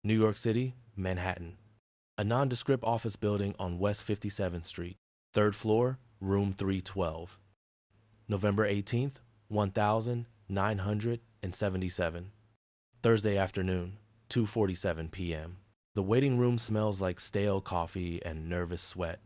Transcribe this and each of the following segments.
New York City, Manhattan. A nondescript office building on West 57th Street, 3rd floor, room 312. November 18th, 1977. Thursday afternoon, 2:47 p.m. The waiting room smells like stale coffee and nervous sweat.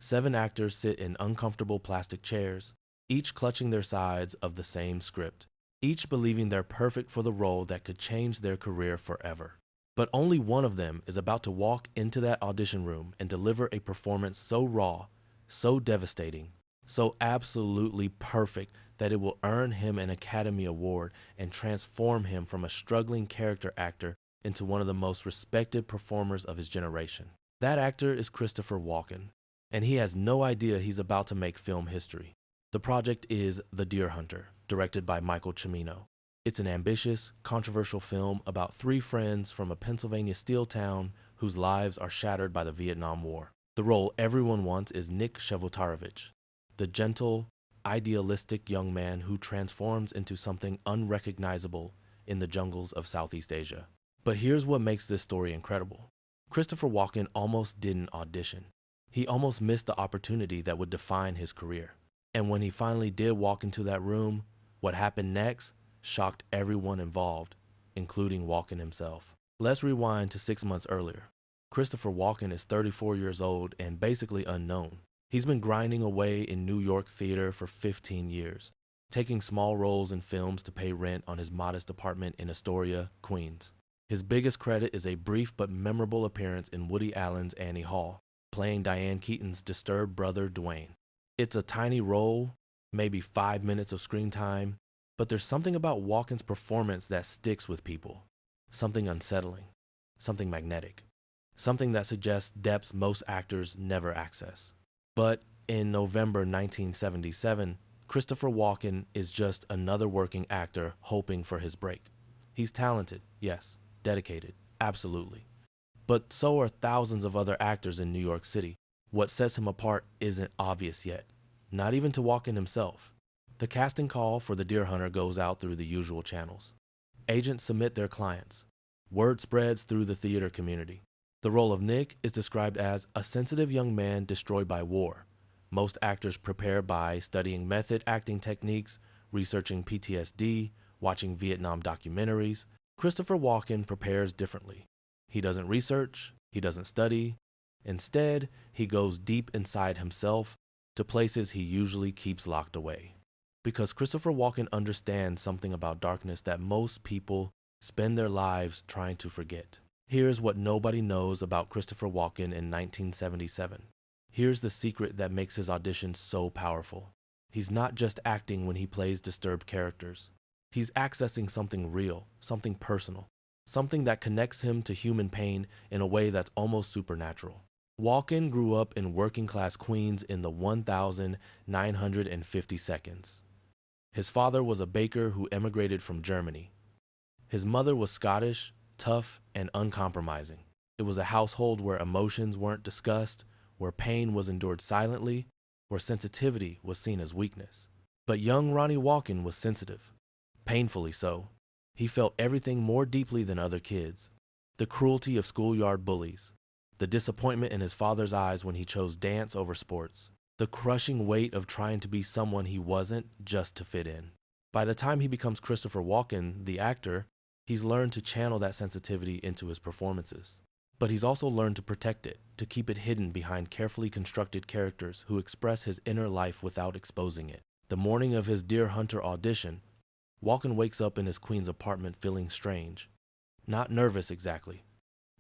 7 actors sit in uncomfortable plastic chairs, each clutching their sides of the same script, each believing they're perfect for the role that could change their career forever. But only one of them is about to walk into that audition room and deliver a performance so raw, so devastating, so absolutely perfect that it will earn him an Academy Award and transform him from a struggling character actor into one of the most respected performers of his generation. That actor is Christopher Walken, and he has no idea he's about to make film history. The project is The Deer Hunter, directed by Michael Cimino. It's an ambitious, controversial film about 3 friends from a Pennsylvania steel town whose lives are shattered by the Vietnam War. The role everyone wants is Nick Shevtarovich, the gentle, idealistic young man who transforms into something unrecognizable in the jungles of Southeast Asia. But here's what makes this story incredible. Christopher Walken almost didn't audition. He almost missed the opportunity that would define his career. And when he finally did walk into that room, what happened next shocked everyone involved, including Walken himself. Let's rewind to 6 months earlier. Christopher Walken is 34 years old and basically unknown. He's been grinding away in New York theater for 15 years, taking small roles in films to pay rent on his modest apartment in Astoria, Queens. His biggest credit is a brief but memorable appearance in Woody Allen's Annie Hall, playing Diane Keaton's disturbed brother Dwayne. It's a tiny role, maybe 5 minutes of screen time, but there's something about Walken's performance that sticks with people. Something unsettling, something magnetic, something that suggests depths most actors never access. But in November 1977, Christopher Walken is just another working actor hoping for his break. He's talented, yes, dedicated, absolutely. But so are thousands of other actors in New York City. What sets him apart isn't obvious yet, not even to Walken himself. The casting call for The Deer Hunter goes out through the usual channels. Agents submit their clients. Word spreads through the theater community. The role of Nick is described as a sensitive young man destroyed by war. Most actors prepare by studying method acting techniques, researching PTSD, watching Vietnam documentaries. Christopher Walken prepares differently. He doesn't research, he doesn't study. Instead, he goes deep inside himself to places he usually keeps locked away. Because Christopher Walken understands something about darkness that most people spend their lives trying to forget. Here's what nobody knows about Christopher Walken in 1977. Here's the secret that makes his audition so powerful. He's not just acting when he plays disturbed characters. He's accessing something real, something personal, something that connects him to human pain in a way that's almost supernatural. Walken grew up in working-class Queens in the 1950s. His father was a baker who emigrated from Germany. His mother was Scottish, tough, and uncompromising. It was a household where emotions weren't discussed, where pain was endured silently, where sensitivity was seen as weakness. But young Ronnie Walken was sensitive, painfully so. He felt everything more deeply than other kids. The cruelty of schoolyard bullies, the disappointment in his father's eyes when he chose dance over sports, the crushing weight of trying to be someone he wasn't just to fit in. By the time he becomes Christopher Walken, the actor, he's learned to channel that sensitivity into his performances. But he's also learned to protect it, to keep it hidden behind carefully constructed characters who express his inner life without exposing it. The morning of his Deer Hunter audition, Walken wakes up in his Queens apartment feeling strange. Not nervous exactly.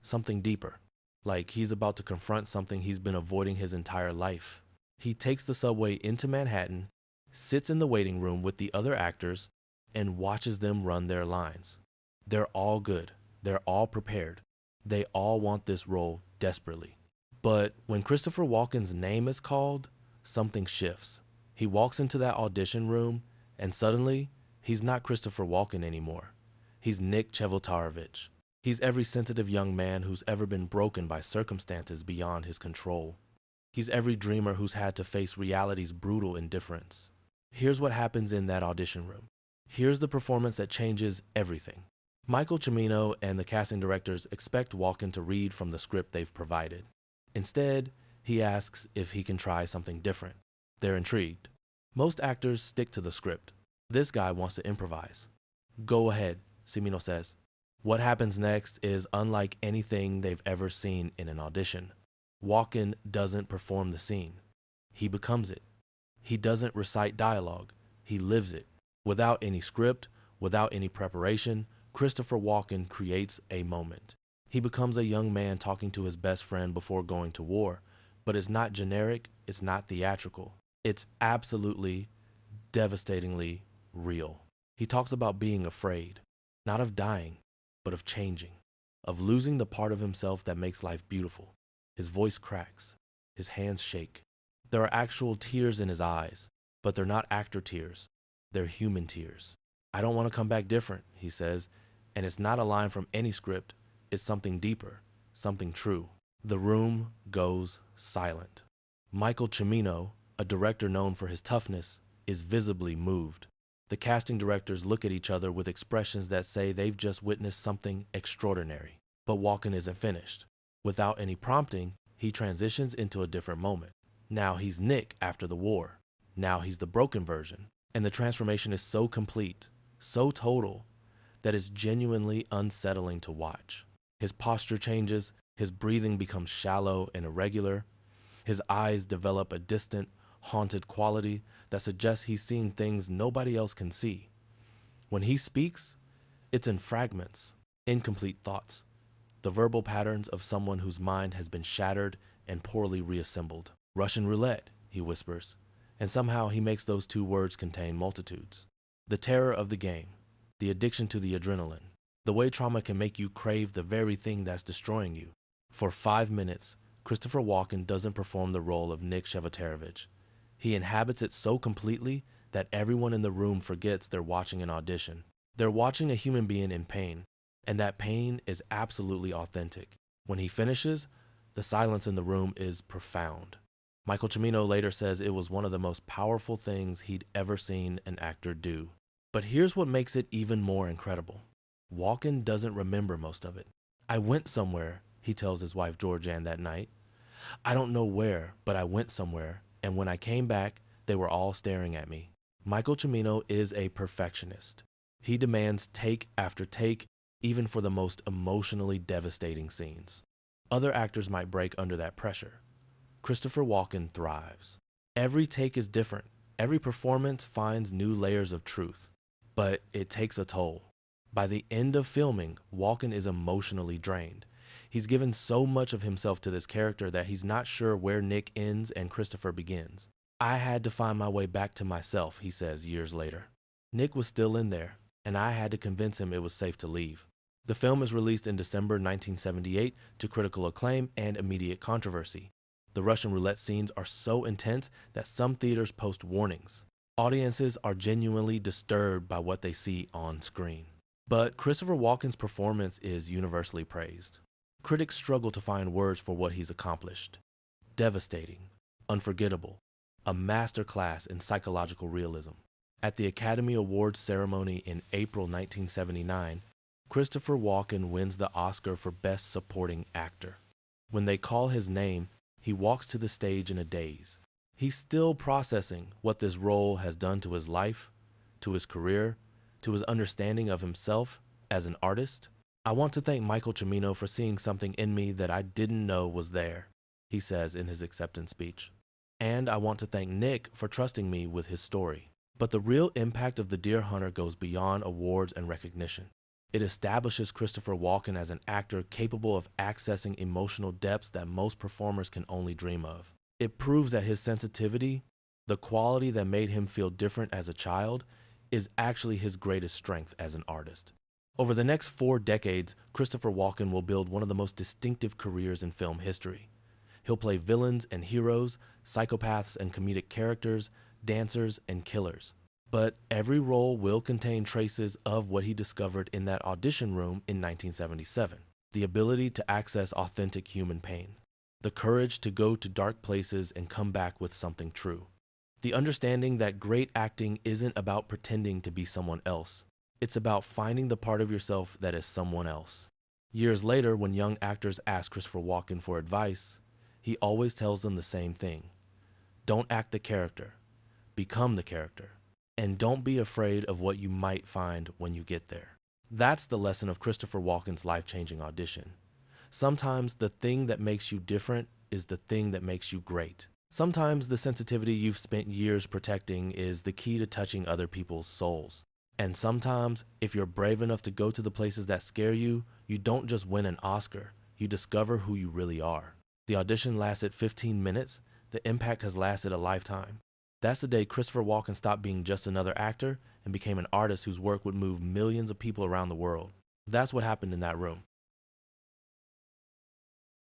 Something deeper. Like he's about to confront something he's been avoiding his entire life. He takes the subway into Manhattan, sits in the waiting room with the other actors, and watches them run their lines. They're all good. They're all prepared. They all want this role desperately. But when Christopher Walken's name is called, something shifts. He walks into that audition room, and suddenly, he's not Christopher Walken anymore. He's Nick Shevtarovich. He's every sensitive young man who's ever been broken by circumstances beyond his control. He's every dreamer who's had to face reality's brutal indifference. Here's what happens in that audition room. Here's the performance that changes everything. Michael Cimino and the casting directors expect Walken to read from the script they've provided. Instead, he asks if he can try something different. They're intrigued. Most actors stick to the script. This guy wants to improvise. Go ahead, Cimino says. What happens next is unlike anything they've ever seen in an audition. Walken doesn't perform the scene. He becomes it. He doesn't recite dialogue. He lives it. Without any script, without any preparation, Christopher Walken creates a moment. He becomes a young man talking to his best friend before going to war, but it's not generic, it's not theatrical. It's absolutely, devastatingly real. He talks about being afraid, not of dying, but of changing, of losing the part of himself that makes life beautiful. His voice cracks, his hands shake. There are actual tears in his eyes, but they're not actor tears, they're human tears. I don't want to come back different, he says, and it's not a line from any script, it's something deeper, something true. The room goes silent. Michael Cimino, a director known for his toughness, is visibly moved. The casting directors look at each other with expressions that say they've just witnessed something extraordinary. But Walken isn't finished. Without any prompting, he transitions into a different moment. Now he's Nick after the war. Now he's the broken version. And the transformation is so complete, so total, that it's genuinely unsettling to watch. His posture changes, his breathing becomes shallow and irregular. His eyes develop a distant, haunted quality that suggests he's seeing things nobody else can see. When he speaks, it's in fragments, incomplete thoughts, the verbal patterns of someone whose mind has been shattered and poorly reassembled. Russian roulette, he whispers, and somehow he makes those two words contain multitudes. The terror of the game, the addiction to the adrenaline, the way trauma can make you crave the very thing that's destroying you. For 5 minutes, Christopher Walken doesn't perform the role of Nick Shevaterovich. He inhabits it so completely that everyone in the room forgets they're watching an audition. They're watching a human being in pain, and that pain is absolutely authentic. When he finishes, the silence in the room is profound. Michael Cimino later says it was one of the most powerful things he'd ever seen an actor do. But here's what makes it even more incredible. Walken doesn't remember most of it. I went somewhere, he tells his wife Georgianne that night. I don't know where, but I went somewhere, and when I came back, they were all staring at me. Michael Cimino is a perfectionist. He demands take after take, even for the most emotionally devastating scenes. Other actors might break under that pressure. Christopher Walken thrives. Every take is different. Every performance finds new layers of truth. But it takes a toll. By the end of filming, Walken is emotionally drained. He's given so much of himself to this character that he's not sure where Nick ends and Christopher begins. I had to find my way back to myself, he says years later. Nick was still in there, and I had to convince him it was safe to leave. The film is released in December 1978 to critical acclaim and immediate controversy. The Russian roulette scenes are so intense that some theaters post warnings. Audiences are genuinely disturbed by what they see on screen. But Christopher Walken's performance is universally praised. Critics struggle to find words for what he's accomplished. Devastating, unforgettable, a masterclass in psychological realism. At the Academy Awards ceremony in April 1979, Christopher Walken wins the Oscar for Best Supporting Actor. When they call his name, he walks to the stage in a daze. He's still processing what this role has done to his life, to his career, to his understanding of himself as an artist. I want to thank Michael Cimino for seeing something in me that I didn't know was there, he says in his acceptance speech. And I want to thank Nick for trusting me with his story. But the real impact of The Deer Hunter goes beyond awards and recognition. It establishes Christopher Walken as an actor capable of accessing emotional depths that most performers can only dream of. It proves that his sensitivity, the quality that made him feel different as a child, is actually his greatest strength as an artist. Over the next 4 decades, Christopher Walken will build one of the most distinctive careers in film history. He'll play villains and heroes, psychopaths and comedic characters, dancers and killers. But every role will contain traces of what he discovered in that audition room in 1977. The ability to access authentic human pain. The courage to go to dark places and come back with something true. The understanding that great acting isn't about pretending to be someone else. It's about finding the part of yourself that is someone else. Years later, when young actors ask Christopher Walken for advice, he always tells them the same thing. Don't act the character, become the character. And don't be afraid of what you might find when you get there. That's the lesson of Christopher Walken's life-changing audition. Sometimes the thing that makes you different is the thing that makes you great. Sometimes the sensitivity you've spent years protecting is the key to touching other people's souls. And sometimes, if you're brave enough to go to the places that scare you, you don't just win an Oscar, you discover who you really are. The audition lasted 15 minutes, the impact has lasted a lifetime. That's the day Christopher Walken stopped being just another actor and became an artist whose work would move millions of people around the world. That's what happened in that room.